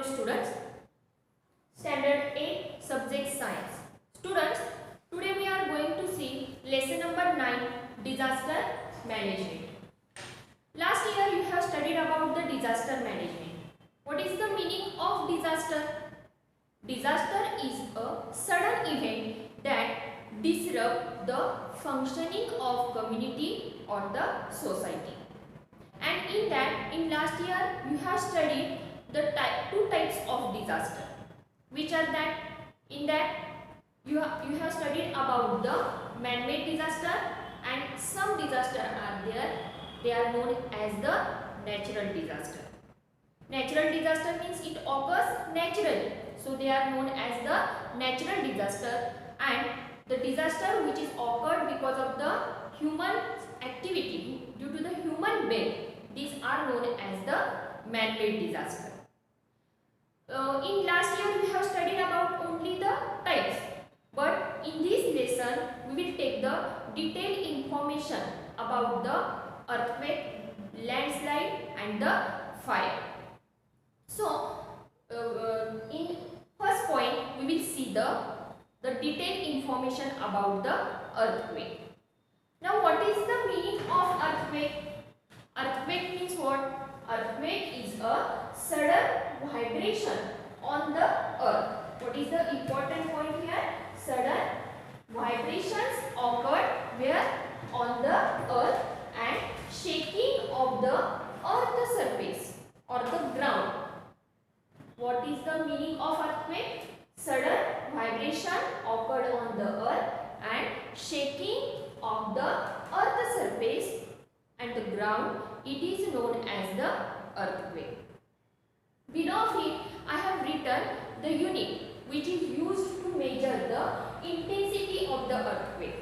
students. Standard 8 subject science. Students, today we are going to see lesson number 9, disaster management. Last year you have studied about the disaster management. What is the meaning of disaster? Disaster is a sudden event that disrupts the functioning of community or the society. And in last year you have studied the two types of disaster, which are that in that you have studied about the man-made disaster, and some disaster are there, they are known as the natural disaster. Natural disaster means it occurs naturally, so they are known as the natural disaster. And the disaster which is occurred because of the human activity, due to the human being, these are known as the man-made disaster. In last year we have studied about only the types, but in this lesson we will take the detailed information about the earthquake, landslide and the fire. So in first point we will see the detailed information about the earthquake. Now what is the meaning of earthquake? Earthquake means what? Earthquake is a sudden vibration on the earth. What is the important point here? Sudden vibrations occur where? On the earth, and shaking of the earth surface or the ground. What is the meaning of earthquake? Sudden vibration occurred on the earth and shaking of the earth surface and the ground, it is known as the earthquake. Below it I have written the unit which is used to measure the intensity of the earthquake.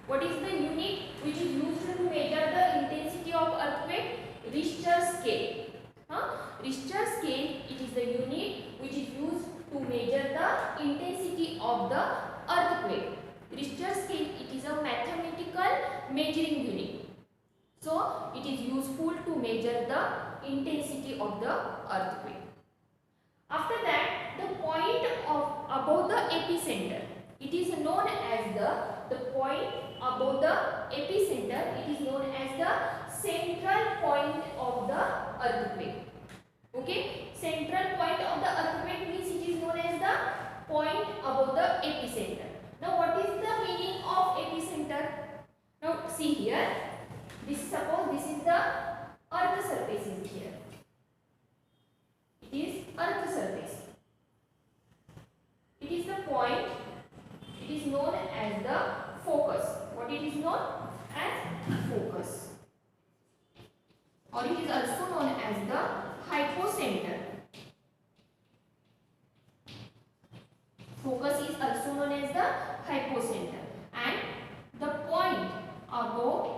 What is the unit which is used to measure the intensity of earthquake? Richter scale. Richter scale, it is the unit which is used to measure the intensity of the earthquake. Richter scale, it is a mathematical measuring unit. So it is useful to measure the intensity of the earthquake. After that, the point of above the epicenter, it is known as the point above the epicenter, it is known as the central point of the earthquake. Okay, central point of the earthquake means it is known as the point above the epicenter. Now what is the meaning of epicenter? Now see here. Suppose this is the earth surface is here. It is earth surface. It is the point. It is known as the focus. What it is known as? Focus. Or it is also known as the hypocenter. Focus is also known as the hypocenter. And the point above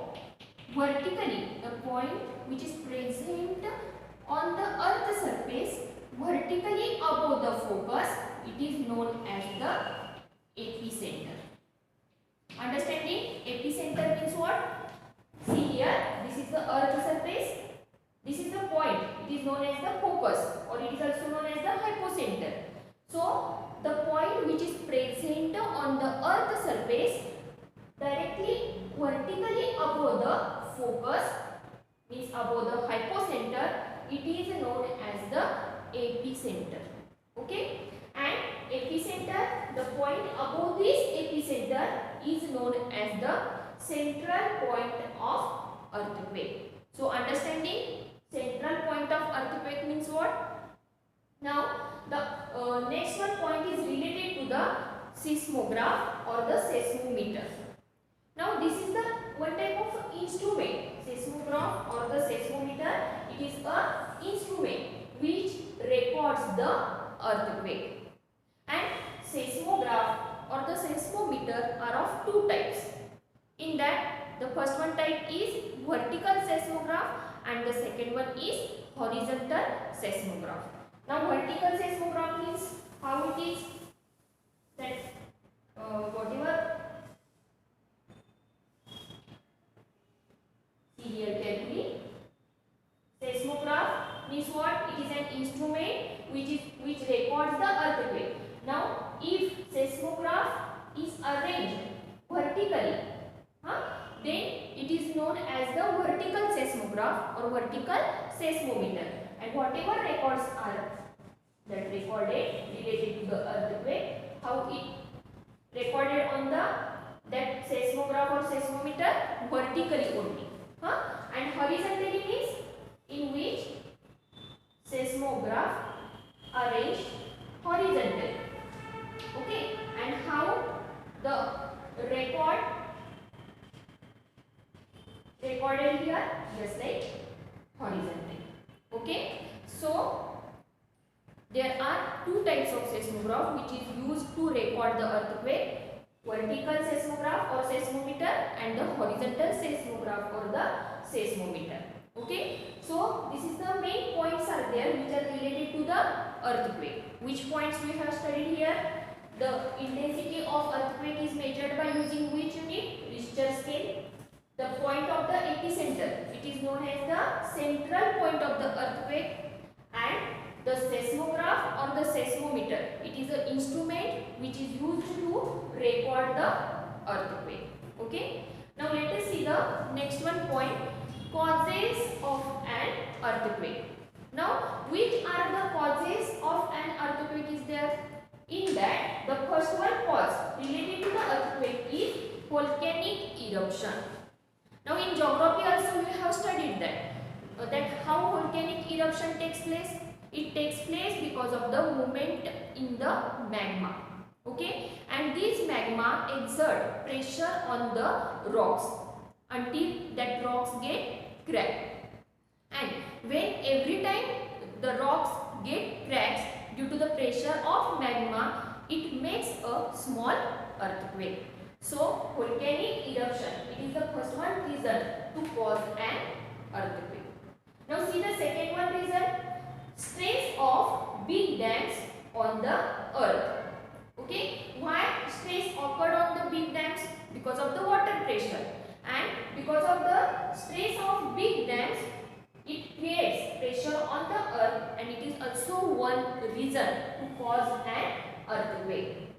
vertically, the point which is present on the earth surface vertically above the focus, it is known as the epicenter. Understanding? Epicenter means what? See here, this is the earth surface, this is the point, it is known as the focus, or it is also known as the hypocenter. So the point which is present on the earth surface directly vertically above the focus, means above the hypocenter, it is known as the epicenter. Okay, and epicenter, the point above this epicenter is known as the central point of earthquake. So understanding central point of earthquake means what? Now the next one point is related to the seismograph or the seismometer. Now this is the one type of instrument, seismograph or the seismometer. It is a instrument which records the earthquake. And seismograph or the seismometer are of two types. In that, the first one type is vertical seismograph and the second one is horizontal seismograph. Now vertical seismograph means how it is that whatever. See here carefully. Seismograph means what? It is an instrument which or vertical seismometer, and whatever records are that recorded related to the earthquake, how it recorded on the that seismograph or seismometer vertically only, and horizontally means in which seismograph arranged horizontally. Okay, and how the recorded here just like horizontally. Okay, so there are two types of seismograph which is used to record the earthquake: vertical seismograph or seismometer and the horizontal seismograph or the seismometer. Okay, so this is the main points are there which are related to the earthquake. Which points we have studied here? The intensity of earthquake is measured by using which unit? Richter scale. The point of the epicenter, it is known as the central point of the earthquake, and the seismograph or the seismometer, it is an instrument which is used to record the earthquake. Okay, now let us see the next one point: causes of an earthquake. Now, which are the causes of an earthquake is there? In that, the first one cause related to the earthquake is volcanic eruption. Now, in geography also we have studied that how volcanic eruption takes place. It takes place because of the movement in the magma. Okay, and this magma exert pressure on the rocks until that rocks get cracked. And when every time the rocks get cracks due to the pressure of magma, it makes a small earthquake. So, volcanic eruption, it is the first one reason to cause an earthquake. Now, see the second one reason: stress of big dams on the earth. Okay, why stress occurred on the big dams? Because of the water pressure, and because of the stress of big dams, it creates pressure on the earth, and it is also one reason to cause an earthquake.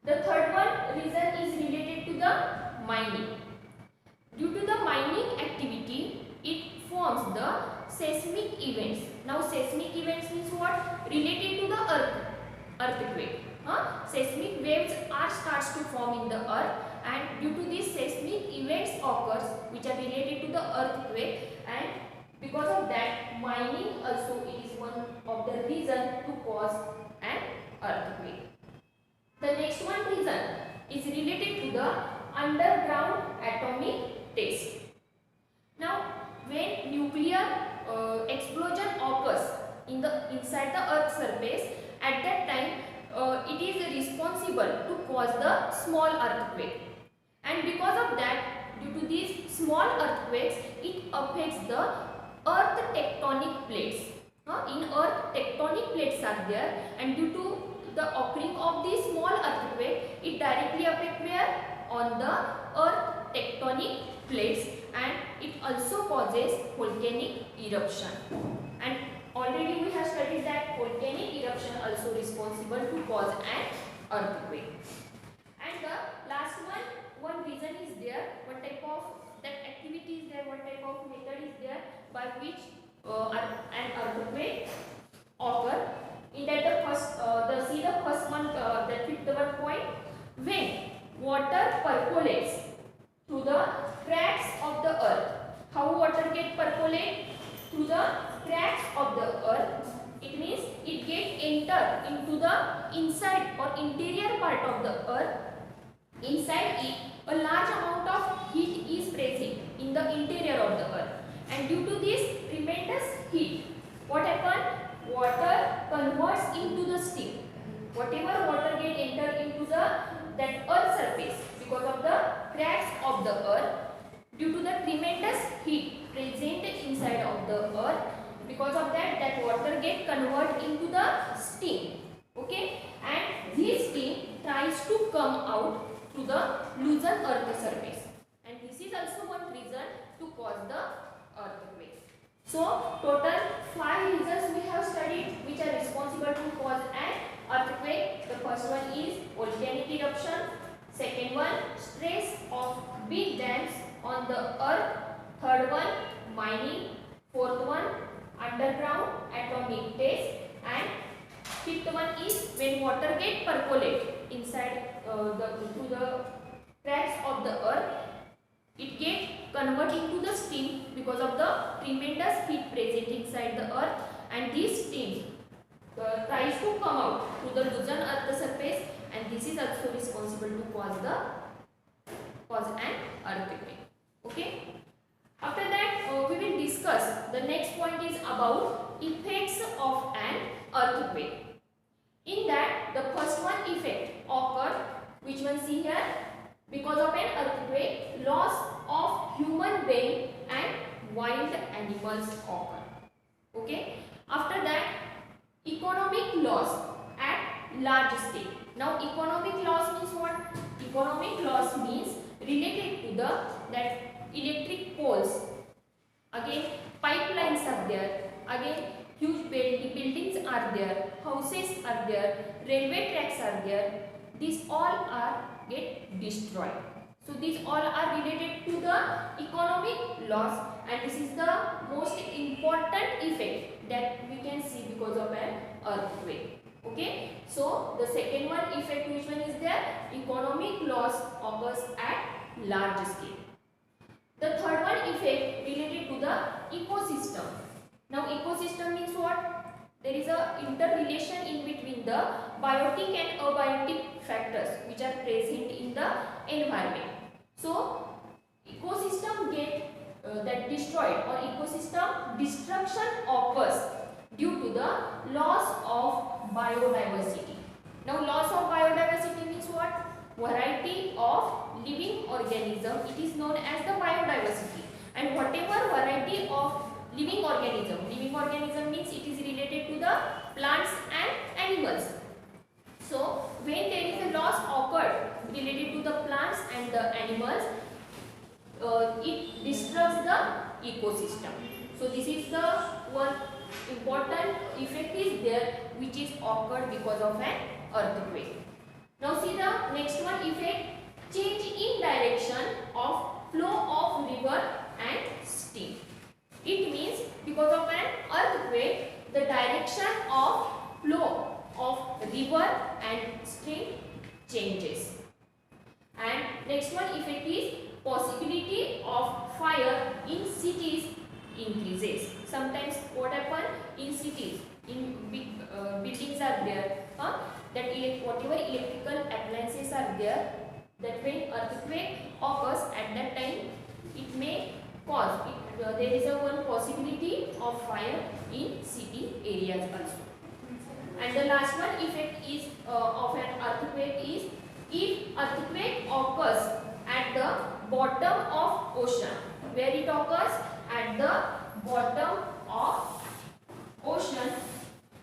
The third one reason is related to the mining. Due to the mining activity, it forms the seismic events. Now, seismic events means what? Related to the earthquake. Seismic waves starts to form in the earth, and due to these seismic events occurs which are related to the earthquake, and because of that, mining also is one of the reason to cause an earthquake. The next one reason is related to the underground atomic test. Now, when nuclear explosion occurs inside the Earth's surface, at that time it is responsible to cause the small earthquake, and because of that, due to these small earthquakes, it affects the Earth tectonic plates. In Earth, tectonic plates are there, and due to the occurring of this small earthquake, it directly affects where? On the Earth tectonic plates, and it also causes volcanic eruption. And already we have studied that volcanic eruption also responsible to cause an earthquake. And the last one reason is there, one type of that activity is there, one type of method is there by which an earthquake occur. In that the first one, that fifth one point: when water percolates through the cracks of the earth. How water get percolate? Through the cracks of the earth. It means it get enter into the inside or interior part of the earth. Inside it, a large amount of heat is present in the interior of the earth, and due to this tremendous heat, what happens? Water converts into the steam. Whatever water get enter into that earth surface, because of the cracks of the earth, due to the tremendous heat present inside of the earth, because of that water get convert into the steam. Okay, and this steam tries to come out through the loosened earth surface, and this is also one reason to cause the earthquake. So, total 5 reasons we have studied which are responsible to cause an earthquake. The first one is volcanic eruption. Second one, stress of big dams on the earth. Third one, mining. Fourth one, underground atomic test. And fifth one is when water get percolate inside through the cracks of the earth, it get converted into the steam because of the tremendous heat present inside the earth, and this steam tries to come out to the loosened earth surface, and this is also responsible to cause an earthquake. Okay. After that, we will discuss the next point is about effects of an earthquake. In that, the first one effect occur, which one see here, because of an earthquake, loss of human being and wild animals occur. Okay. After that, economic loss at large scale. Now, economic loss means what? Economic loss means related to the that electric poles, again pipelines are there, again huge buildings are there, houses are there, railway tracks are there. These all are get destroyed. So these all are related to the economic loss, and this is the most important effect that we can see because of an earthquake. Okay. So the second one effect, which one is there? Economic loss occurs at large scale. The third one effect related to the ecosystem. Now ecosystem means what? There is a interrelation in between the biotic and abiotic factors which are present in the environment. So ecosystem get that destroyed, or ecosystem destruction occurs due to the loss of biodiversity. Now loss of biodiversity means what? Variety of living organism, it is known as the biodiversity, and whatever variety of living organism means it is related to the plants and animals. So when there is a loss occurred related to the plants and the animals, it disturbs the ecosystem. So this is the one important effect is there which is occurred because of an earthquake. Now see the next one effect, change in direction of flow of river and stream. It means because of an earthquake, the direction of flow of river and stream changes. And next one effect is possibility of fire in cities increases. Sometimes what happen in cities, in big buildings are there, that whatever electrical appliances are there, that when earthquake occurs at that time, it may cause there is a one possibility of fire in city areas also. And the last one effect is of an earthquake is if earthquake occurs at the bottom of ocean. Where it occurs? At the bottom of ocean,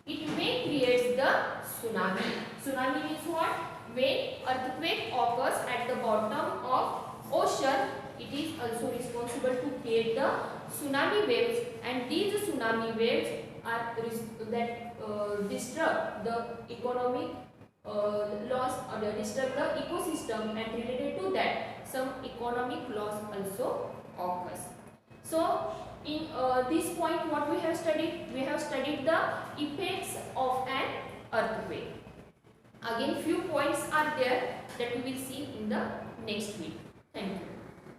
it may create the tsunami. Tsunami means what? When earthquake occurs at the bottom of ocean, it is also responsible to create the tsunami waves, and these tsunami waves are that disturb the economic loss or disturb the ecosystem, and related to that some economic loss also occurs. So in this point what we have studied the effects of an earthquake. Again few points are there that we will see in the next video. Thank you.